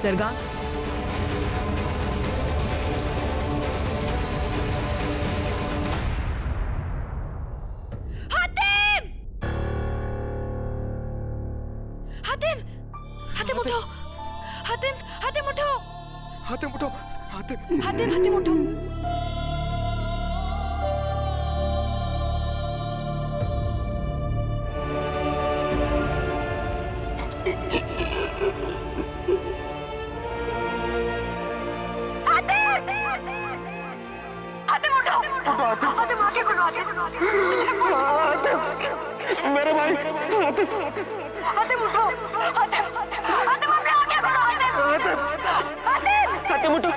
सरगा। हातिम! हातिम! हातिम उठो! हातिम! हातिम उठो! हातिम उठो! हातिम! हातिम! हातिम उठो! हातिम आगे खोलो, आगे खोलो, आगे मेरे भाई! हातिम! हातिम उठो! हातिम! हातिम अपने आगे खोलो, हातिम! हातिम! हातिम उठो!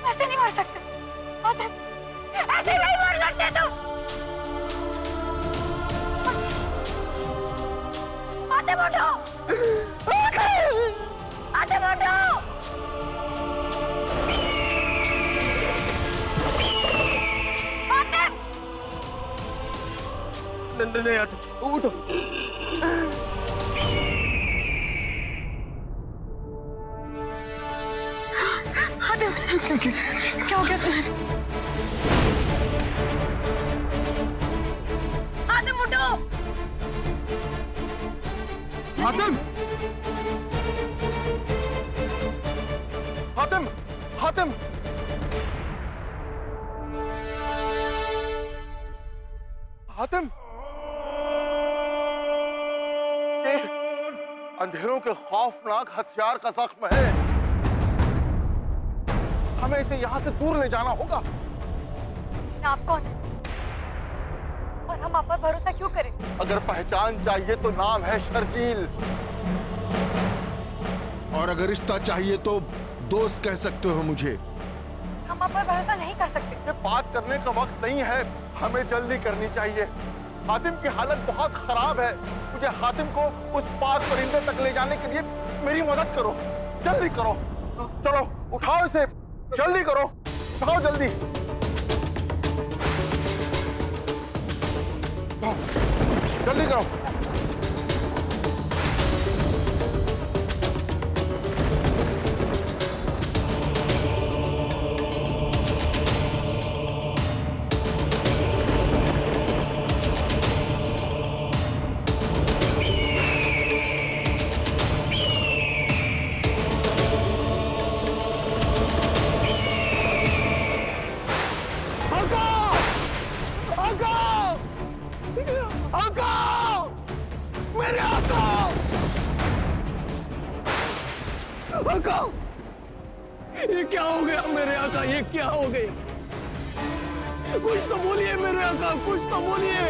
ऐसे नहीं मर सकते हातिम, ऐसे नहीं मर सकते तुम। हातिम उठो! हातिम उठो! नहीं हातिम उठो! हातिम क्या हो गया तुम्हें? हातिम उठो! हातिम! हातिम! हातिम! हातिम! अंधेरों के खौफनाक हथियार का जख्म है। हमें इसे यहाँ से दूर ले जाना होगा। आप कौन है? और हम आप पर भरोसा क्यों करें? अगर पहचान चाहिए तो नाम है शर्जील, और अगर रिश्ता चाहिए तो दोस्त कह सकते हो मुझे। हम आप पर भरोसा नहीं कर सकते। ये बात करने का वक्त नहीं है, हमें जल्दी करनी चाहिए। हातिम की हालत बहुत खराब है। मुझे हातिम को उस पाक परिंदे तक ले जाने के लिए मेरी मदद करो, जल्दी करो। चलो उठाओ इसे, जल्दी करो, उठाओ जल्दी। जल्दी करो। ये क्या हो गया मेरे आका? ये क्या हो गया? कुछ तो बोलिए मेरे आका, कुछ तो बोलिए।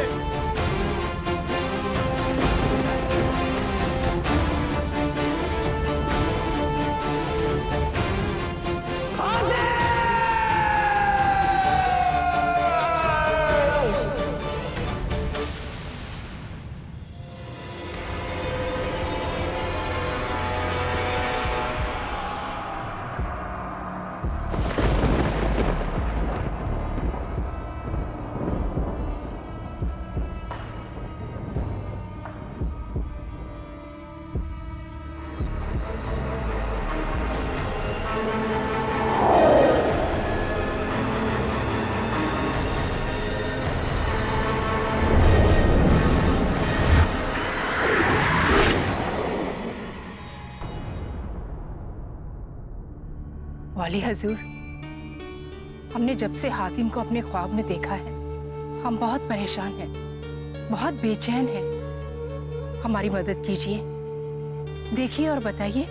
वाली हजूर, हमने जब से हातिम को अपने ख्वाब में देखा है, हम बहुत परेशान हैं, बहुत बेचैन हैं। हमारी मदद कीजिए, देखिए और बताइए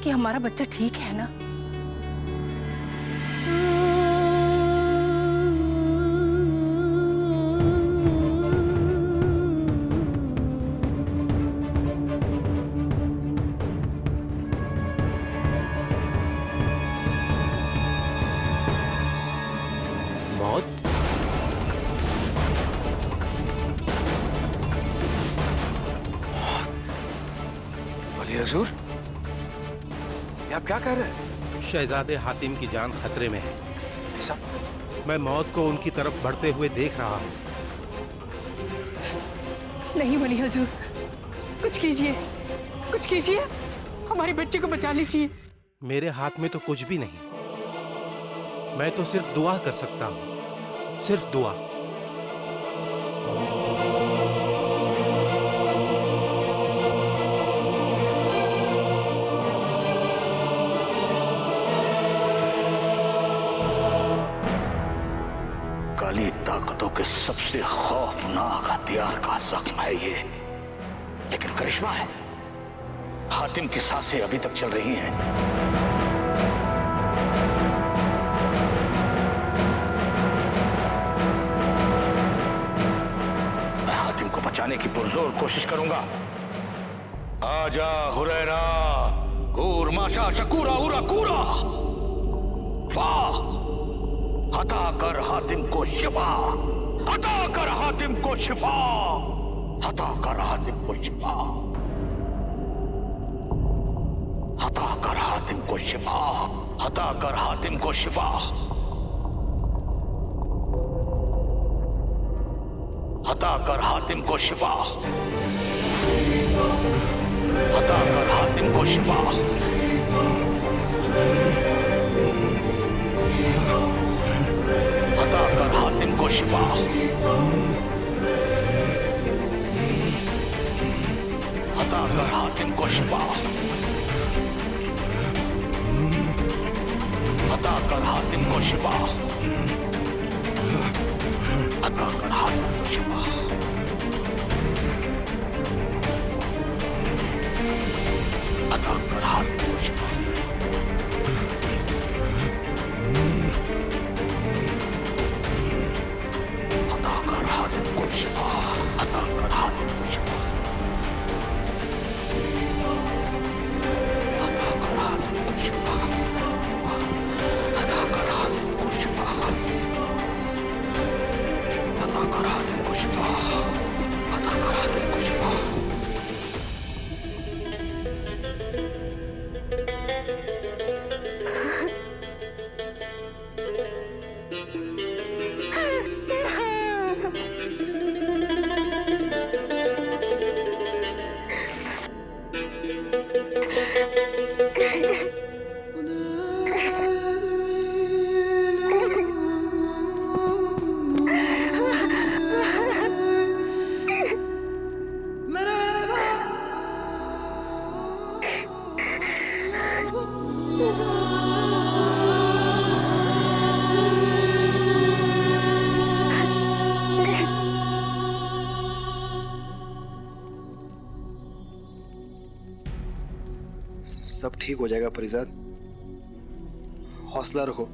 कि हमारा बच्चा ठीक है ना? हजूर, ये आप क्या कर रहे हैं? शहजादे हातिम की जान खतरे में है। ऐसा? मैं मौत को उनकी तरफ बढ़ते हुए देख रहा हूँ। नहीं वली हजूर, कुछ कीजिए, कुछ कीजिए। हमारे बच्चे को बचा लीजिए। मेरे हाथ में तो कुछ भी नहीं, मैं तो सिर्फ दुआ कर सकता हूँ, सिर्फ दुआ। काली ताकतों के सबसे खौफनाक हथियार का जख्म है ये, लेकिन करिश्मा है, हातिम की सांसें अभी तक चल रही हैं। मैं हातिम को बचाने की पुरजोर कोशिश करूंगा। आजा हुरैरा, कूर माशा शकूरा उरा कूरा, वाह, अता कर हातिम को शिफा, अता कर हातिम को शिफा, अता कर हातिम को शिफा, अता कर हातिम को शिफा, अता कर हातिम को शिफा, अता कर हातिम को शिफा, अता कर हातिम को शिफा, अता कर हातिम को शिफा, अता कर हातिम को शिफा, अता कर हातिम को शिफा, अता कर हातिम को शिफा, अता कर हातिम को शिफा, अता कर हातिम को शिफा, अता कर हातिम को शिफा, अता कर हातिम को शिफा, अता कर हातिम को शिफा, अता कर हातिम को शिफा, अता कर हातिम को शिफा। सब ठीक हो जाएगा परिजाद, हौसला रखो।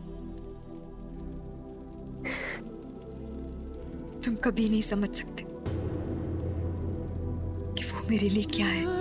तुम कभी नहीं समझ सकते कि वो मेरे लिए क्या है।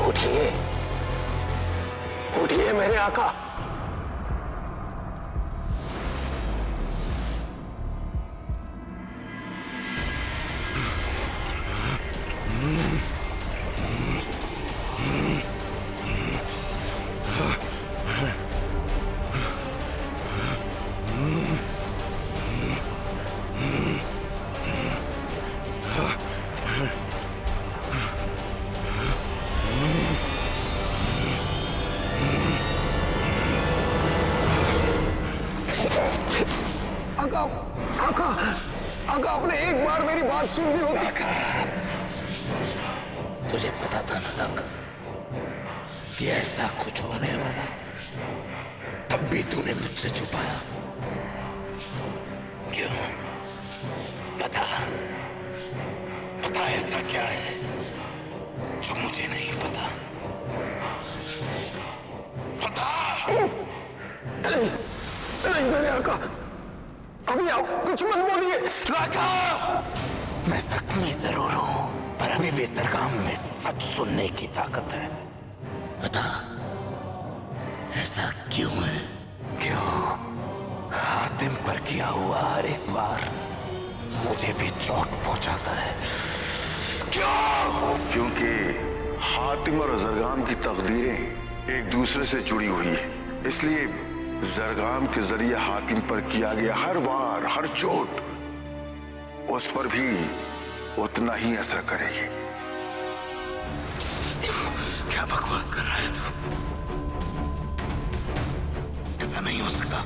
उठिए, उठिए मेरे आका। आका, आपने एक बार मेरी बात सुन ली होती। तुझे पता था ना नक कि ऐसा कुछ होने वाला, तब भी तूने मुझसे छुपाया क्यों? बता, बता ऐसा क्या है? जो मुझे नहीं पता। पता नहीं मेरे आका, अभी आप कुछ मत बोलिए। राका, मैं जख्मी जरूर हूं, पर अभी भी सरगाम में सच सुनने की ताकत है। बता, ऐसा क्यों है? क्यों हातिम पर किया हुआ हर एक वार मुझे भी चोट पहुंचाता है? क्यों? क्योंकि हातिम और जरगाम की तकदीरें एक दूसरे से जुड़ी हुई है, इसलिए जरगाम के जरिए हातिम पर किया गया हर वार, हर चोट उस पर भी उतना ही असर करेगी। क्या बकवास कर रहा है तू? ऐसा नहीं हो सकता।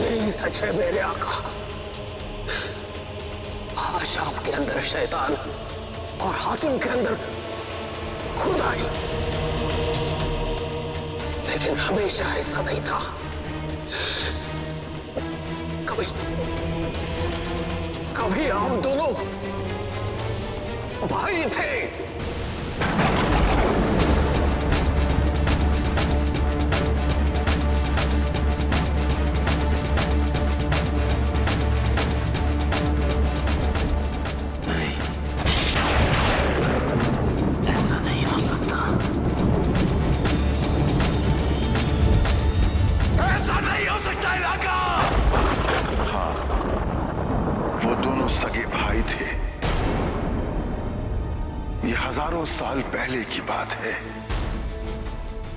यही सच है मेरे आका। आज आपके अंदर शैतान और हातिम के अंदर खुदाई, लेकिन हमेशा ऐसा नहीं था। कभी आप दोनों भाई थे। ऐसा नहीं हो सकता। ऐसा नहीं हो सकता इलाका। हाँ, वो दोनों सगे भाई थे। ये हजारों साल पहले की बात है।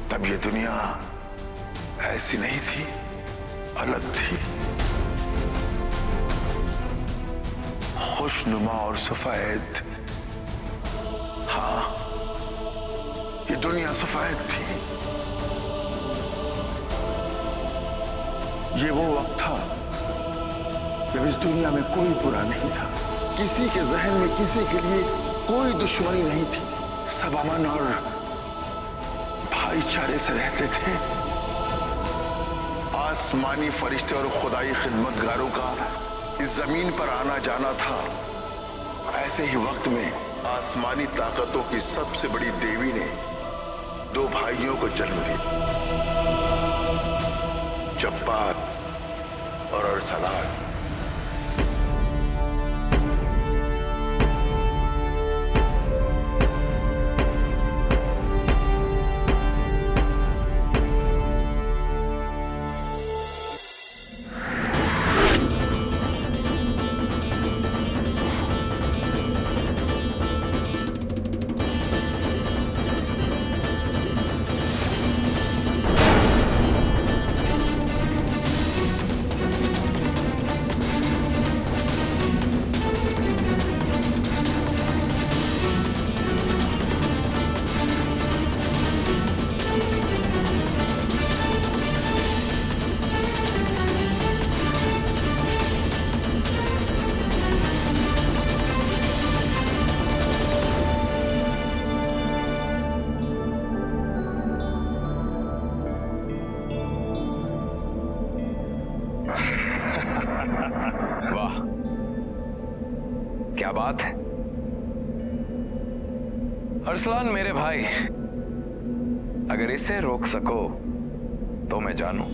तब ये दुनिया ऐसी नहीं थी, अलग थी, खुशनुमा और सफेद। हाँ, ये दुनिया सफेद थी। ये वो वक्त था जब इस दुनिया में कोई बुरा नहीं था, किसी के जहन में किसी के लिए कोई दुश्मनी नहीं थी। सब अमन और भाईचारे से रहते थे। आसमानी फरिश्ते और खुदाई खिदमतगारों का इस जमीन पर आना जाना था। ऐसे ही वक्त में आसमानी ताकतों की सबसे बड़ी देवी ने दो भाइयों को जन्म दिया, जब्बार और अरसलान। क्या बात है अरसलान मेरे भाई, अगर इसे रोक सको तो मैं जानूं।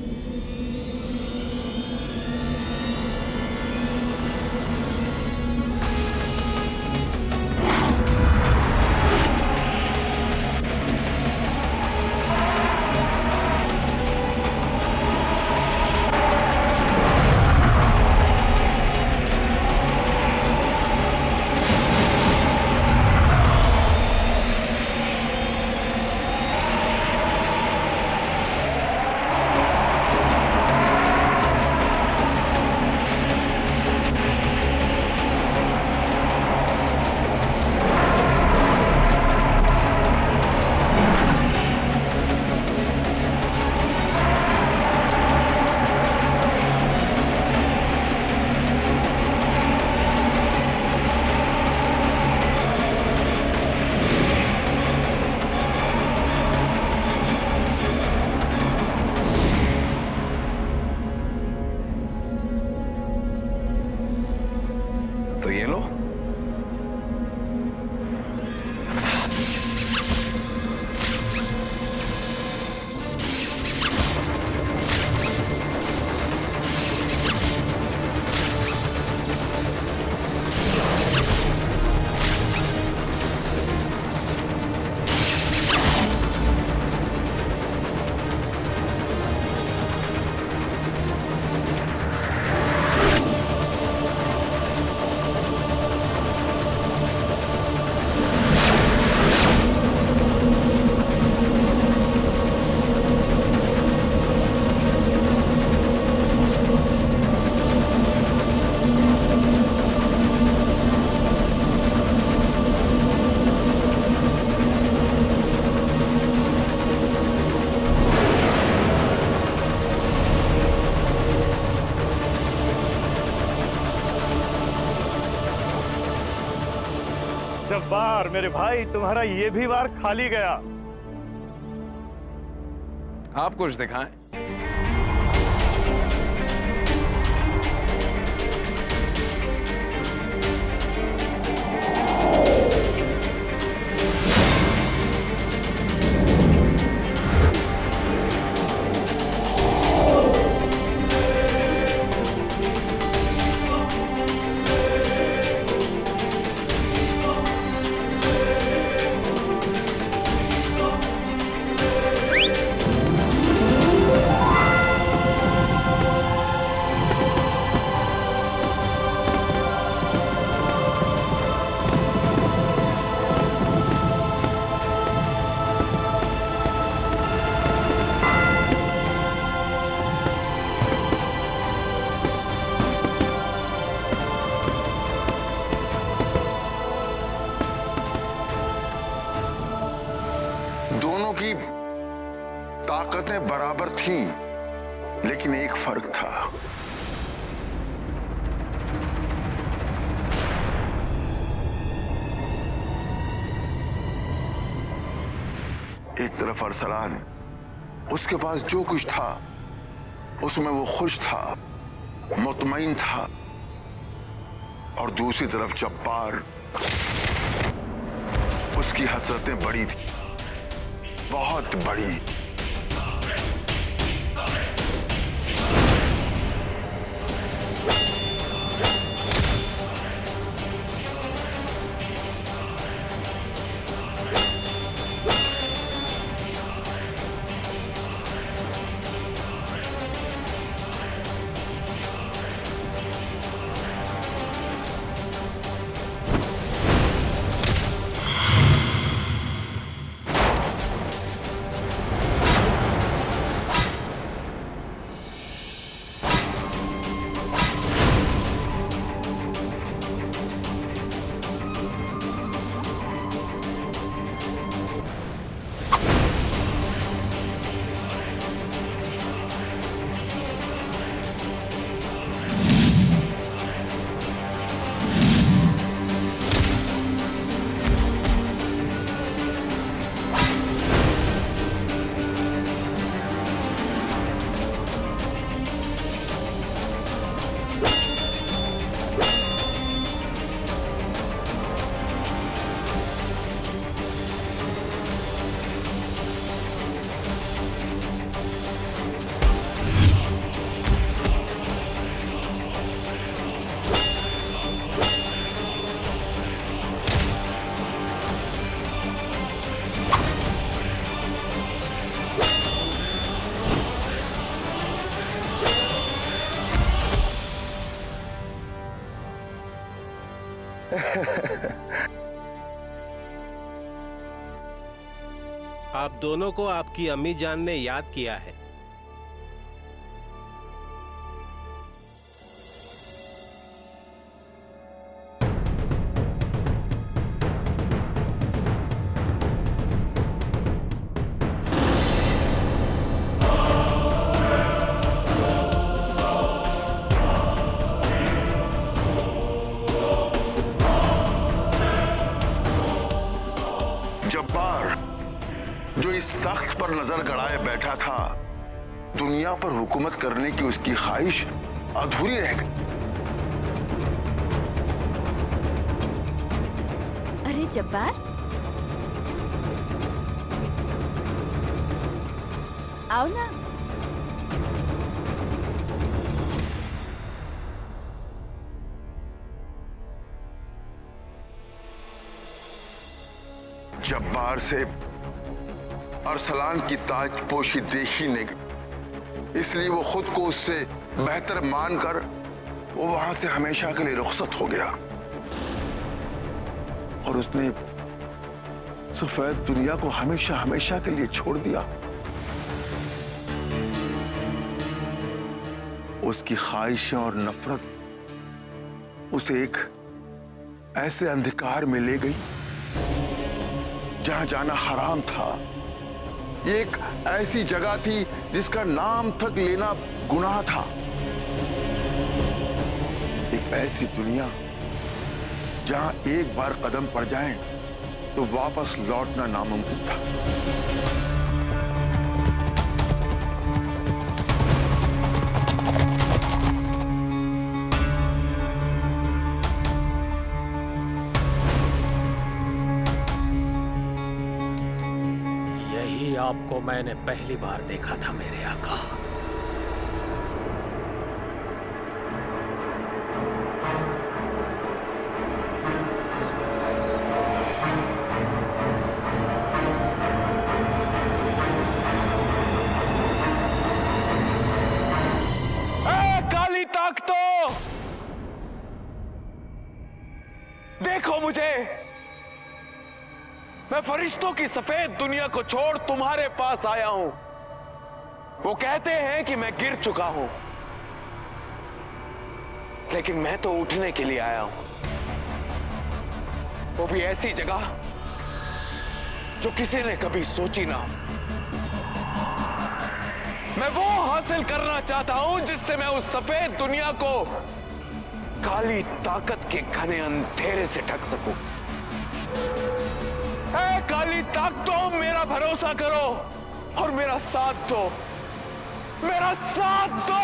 तो ये लो। जब्बार मेरे भाई, तुम्हारा ये भी वार खाली गया। आप कुछ दिखाएं। दोनों की ताकतें बराबर थीं, लेकिन एक फर्क था। एक तरफ अरसलान, उसके पास जो कुछ था उसमें वो खुश था, मुतमईन था, और दूसरी तरफ जब्बार, उसकी हसरतें बड़ी थी, बहुत बड़ी। आप दोनों को आपकी अम्मी जान ने याद किया है। जब्बार जो इस तख्त पर नजर गड़ाए बैठा था, दुनिया पर हुकूमत करने की उसकी ख्वाहिश अधूरी रह गई। जब्बार, आओ ना। जब्बार से अरसलान की ताजपोशी देखी नहीं गई, इसलिए वो खुद को उससे बेहतर मानकर वो वहां से हमेशा के लिए रुखसत हो गया और उसने सफेद दुनिया को हमेशा हमेशा के लिए छोड़ दिया। उसकी ख्वाहिशें और नफरत उसे एक ऐसे अंधकार में ले गई जहां जाना हराम था। ये एक ऐसी जगह थी जिसका नाम तक लेना गुनाह था। एक ऐसी दुनिया जहां एक बार कदम पड़ जाए तो वापस लौटना नामुमकिन था। यही आपको मैंने पहली बार देखा था मेरे आका। काली ताकतों, देखो मुझे, मैं फरिश्तों की सफेद दुनिया को छोड़ तुम्हारे पास आया हूं। वो कहते हैं कि मैं गिर चुका हूं, लेकिन मैं तो उठने के लिए आया हूं, वो भी ऐसी जगह जो किसी ने कभी सोची ना हो। मैं वो हासिल करना चाहता हूं जिससे मैं उस सफेद दुनिया को काली ताकत के घने अंधेरे से ढक सकूं। ऐ काली ताकतों, मेरा भरोसा करो और मेरा साथ दो, मेरा साथ दो।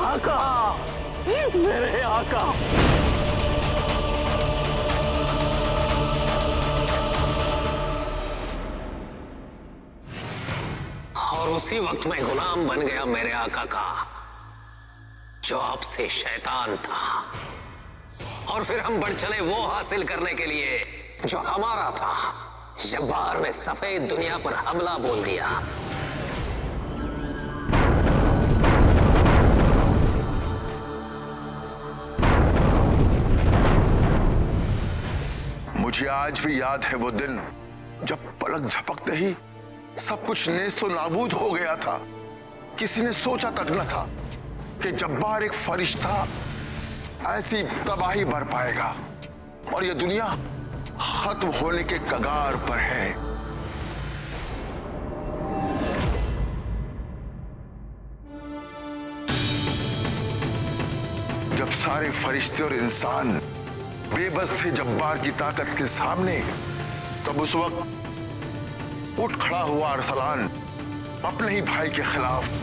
आका, मेरे आका। और उसी वक्त मैं गुलाम बन गया मेरे आका का, जो आपसे शैतान था। और फिर हम बढ़ चले वो हासिल करने के लिए जो हमारा था। जब्बार ने सफेद दुनिया पर हमला बोल दिया। मुझे आज भी याद है वो दिन जब पलक झपकते ही सब कुछ नेस्तो नाबूद हो गया था। किसी ने सोचा तक न था कि जब्बार एक फरिश्ता ऐसी तबाही बर पाएगा और ये दुनिया खत्म होने के कगार पर है। जब सारे फरिश्ते और इंसान बेबस थे जब्बार की ताकत के सामने, तब उस वक्त उठ खड़ा हुआ अरसलान अपने ही भाई के खिलाफ।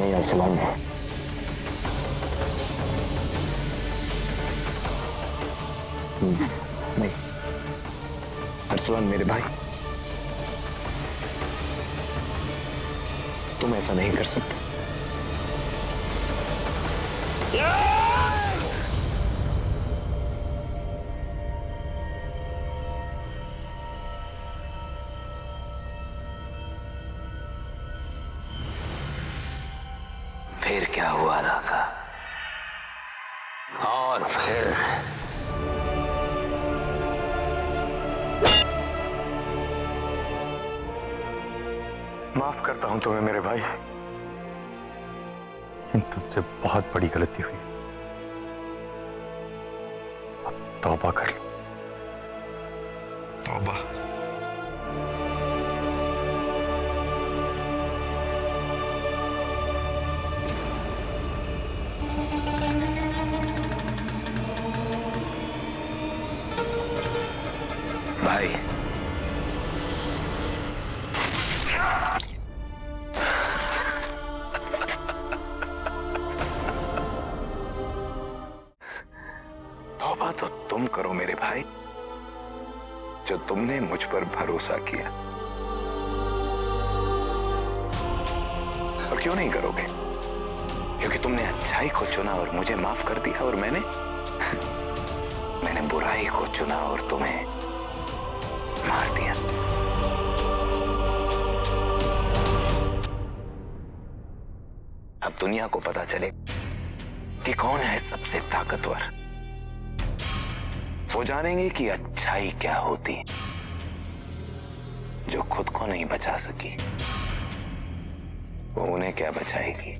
नहीं अरसलान। नहीं अरसलान मेरे भाई, तुम ऐसा नहीं कर सकते। फिर क्या हुआ राका? और फिर माफ करता हूं तुम्हें मेरे भाई, लेकिन तुमसे बहुत बड़ी गलती हुई। अब तौबा कर लो। तौबा? भाई तौबा तो तुम करो मेरे भाई, जो तुमने मुझ पर भरोसा किया। और क्यों नहीं करोगे? क्योंकि तुमने अच्छाई को चुना और मुझे माफ कर दिया, और मैंने बुराई को चुना और तुम्हें मार दिया। अब दुनिया को पता चले कि कौन है सबसे ताकतवर। वो जानेंगे कि अच्छाई क्या होती, जो खुद को नहीं बचा सकी वो उन्हें क्या बचाएगी।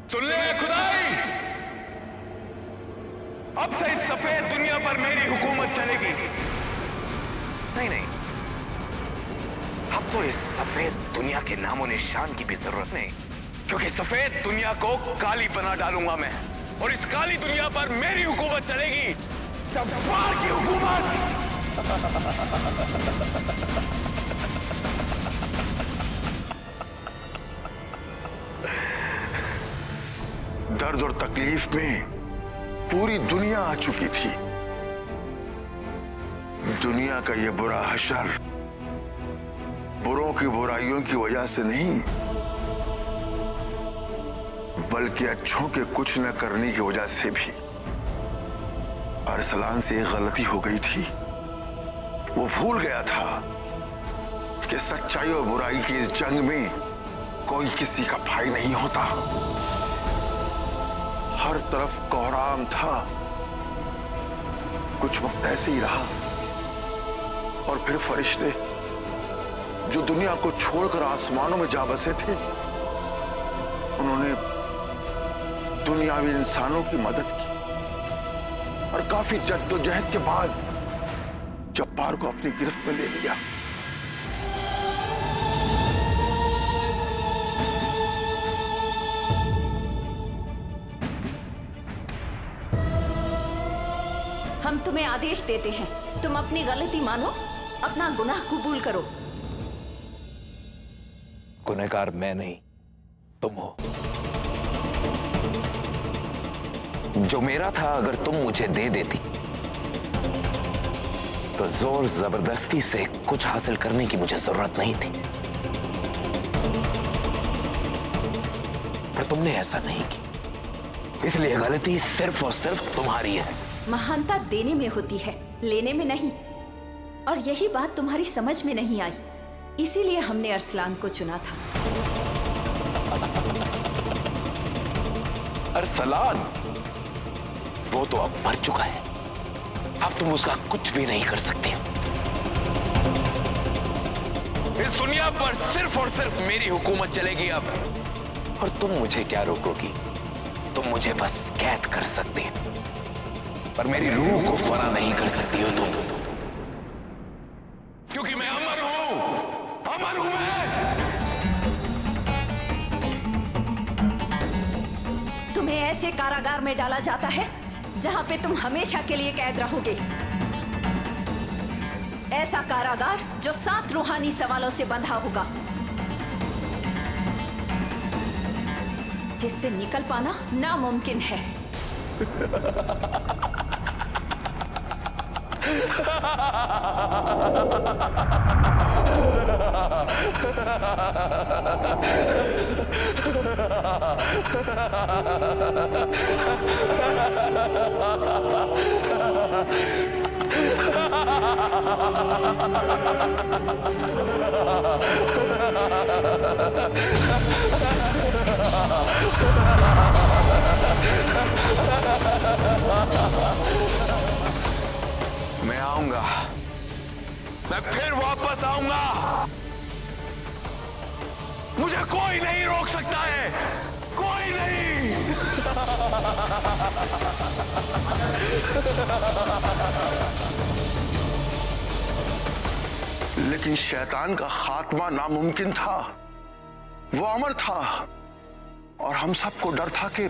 सुन ले खुदाई, अब से इस सफेद दुनिया पर मेरी हुकूमत चलेगी। नहीं नहीं, अब तो इस सफेद दुनिया के नामो निशान की भी जरूरत नहीं, क्योंकि सफेद दुनिया को काली बना डालूंगा मैं, और इस काली दुनिया पर मेरी हुकूमत चलेगी। जब्बार की हुकूमत। दर्द और तकलीफ में पूरी दुनिया आ चुकी थी। दुनिया का ये बुरा हशर बुरों की बुराइयों की वजह से नहीं, बल्कि अच्छों के कुछ न करने की वजह से भी। अरसलान से एक गलती हो गई थी। वो भूल गया था कि सच्चाई और बुराई की इस जंग में कोई किसी का भाई नहीं होता। हर तरफ कोहराम था। कुछ वक्त ऐसे ही रहा, और फिर फरिश्ते जो दुनिया को छोड़कर आसमानों में जा बसे थे, उन्होंने दुनियावी इंसानों की मदद की, और काफी जद्दोजहद के बाद जब्बार को अपनी गिरफ्त में ले लिया। हम तुम्हें आदेश देते हैं, तुम अपनी गलती मानो, अपना गुनाह कबूल करो। गुनहगार मैं नहीं, तुम हो। जो मेरा था अगर तुम मुझे दे देती तो जोर जबरदस्ती से कुछ हासिल करने की मुझे जरूरत नहीं थी, पर तुमने ऐसा नहीं की, इसलिए गलती सिर्फ और सिर्फ तुम्हारी है। महानता देने में होती है, लेने में नहीं, और यही बात तुम्हारी समझ में नहीं आई, इसीलिए हमने अरसलान को चुना था। अरसलान वो तो अब मर चुका है, अब तुम उसका कुछ भी नहीं कर सकते। इस दुनिया पर सिर्फ और सिर्फ मेरी हुकूमत चलेगी अब। और तुम मुझे क्या रोकोगी? तुम मुझे बस कैद कर सकते, पर मेरी रूह को फना नहीं कर सकती हो तुम। ऐसे कारागार में डाला जाता है जहां पे तुम हमेशा के लिए कैद रहोगे। ऐसा कारागार जो 7 रूहानी सवालों से बंधा होगा, जिससे निकल पाना नामुमकिन है। मैं आऊंगा, मैं फिर वापस आऊंगा। मुझे कोई नहीं रोक सकता है, कोई नहीं। लेकिन शैतान का खात्मा नामुमकिन था, वो अमर था, और हम सबको डर था कि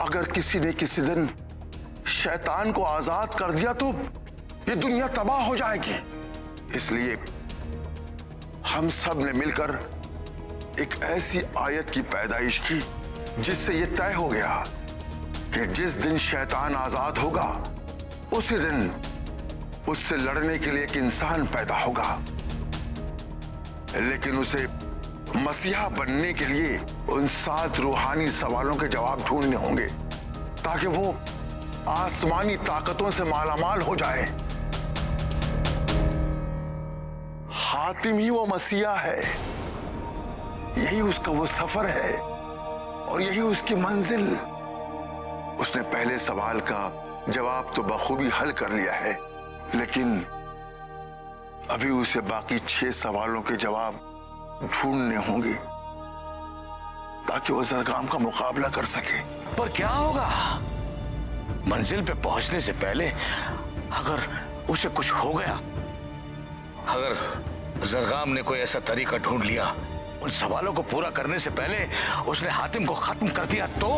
अगर किसी ने किसी दिन शैतान को आजाद कर दिया तो ये दुनिया तबाह हो जाएगी। इसलिए हम सब ने मिलकर एक ऐसी आयत की पैदाइश की जिससे ये तय हो गया कि जिस दिन शैतान आजाद होगा उसी दिन उससे लड़ने के लिए एक इंसान पैदा होगा। लेकिन उसे मसीहा बनने के लिए उन 7 रूहानी सवालों के जवाब ढूंढने होंगे ताकि वो आसमानी ताकतों से मालामाल हो जाए। हातिम ही वो मसीहा है, यही उसका वो सफर है और यही उसकी मंजिल। उसने पहले सवाल का जवाब तो बखूबी हल कर लिया है, लेकिन अभी उसे बाकी 6 सवालों के जवाब ढूंढने होंगे ताकि वो ज़रगाम का मुकाबला कर सके। पर क्या होगा मंजिल पे पहुंचने से पहले अगर उसे कुछ हो गया? अगर ज़रगाम ने कोई ऐसा तरीका ढूंढ लिया, उन सवालों को पूरा करने से पहले उसने हातिम को खत्म कर दिया तो